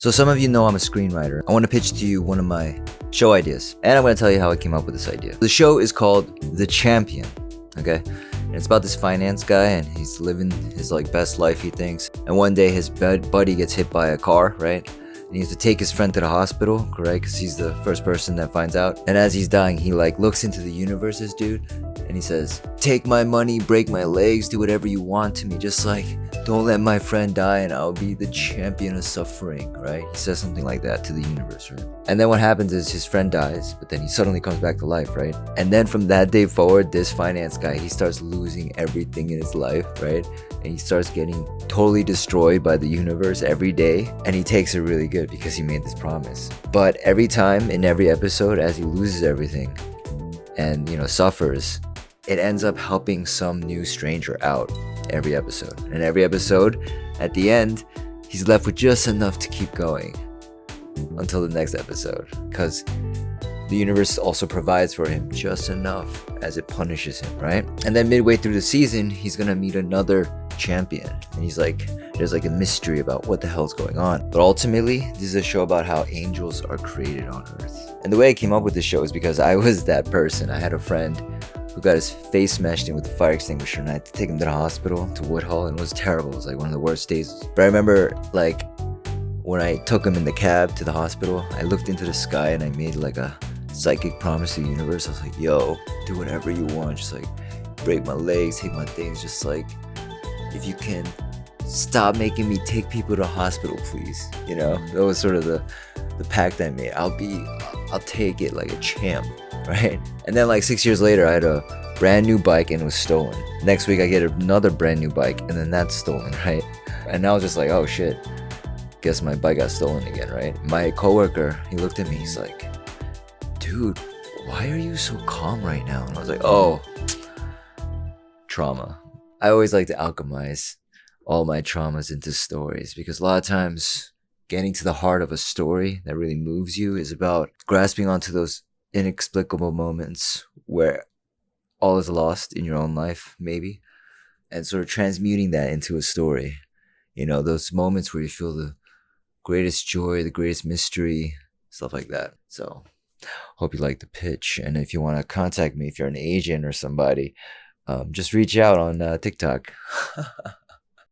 So some of you know I'm a screenwriter. I want to pitch to you one of my show ideas, and I'm going to tell you how I came up with this idea. The show is called The Champion, okay? And it's about this finance guy, and he's living his best life, he thinks. And one day his buddy gets hit by a car, right? And he has to take his friend to the hospital, correct? Because he's the first person that finds out. And as he's dying, he looks into the universe, this dude, and he says, "Take my money, break my legs, do whatever you want to me. Just don't let my friend die, and I'll be the champion of suffering," right? He says something like that to the universe, right? And then what happens is his friend dies, but then he suddenly comes back to life, right? And then from that day forward, this finance guy, he starts losing everything in his life, right? And he starts getting totally destroyed by the universe every day. And he takes it really good because he made this promise. But every time in every episode, as he loses everything and, suffers, it ends up helping some new stranger out every episode. And every episode, at the end, he's left with just enough to keep going until the next episode. Because the universe also provides for him just enough as it punishes him, right? And then midway through the season, he's gonna meet another champion. And there's a mystery about what the hell's going on. But ultimately, this is a show about how angels are created on Earth. And the way I came up with this show is because I was that person. I had a friend who got his face smashed in with a fire extinguisher, and I had to take him to the hospital, to Woodhull, and it was terrible. It was one of the worst days. But I remember when I took him in the cab to the hospital, I looked into the sky and I made a psychic promise to the universe. I was like, "Yo, do whatever you want, just break my legs, take my things, just if you can stop making me take people to the hospital, please." That was sort of the pact I made. I'll take it like a champ, right? And then 6 years later, I had a brand new bike and it was stolen. Next week, I get another brand new bike and then that's stolen, right? And I was just like, "Oh shit, guess my bike got stolen again," right? My coworker, he looked at me, he's like, "Dude, why are you so calm right now?" And I was like, "Oh, trauma." I always like to alchemize all my traumas into stories, because a lot of times getting to the heart of a story that really moves you is about grasping onto those inexplicable moments where all is lost in your own life, maybe, and sort of transmuting that into a story. Those moments where you feel the greatest joy, the greatest mystery, stuff like that. So hope you like the pitch. And if you want to contact me, if you're an agent or somebody, just reach out on TikTok.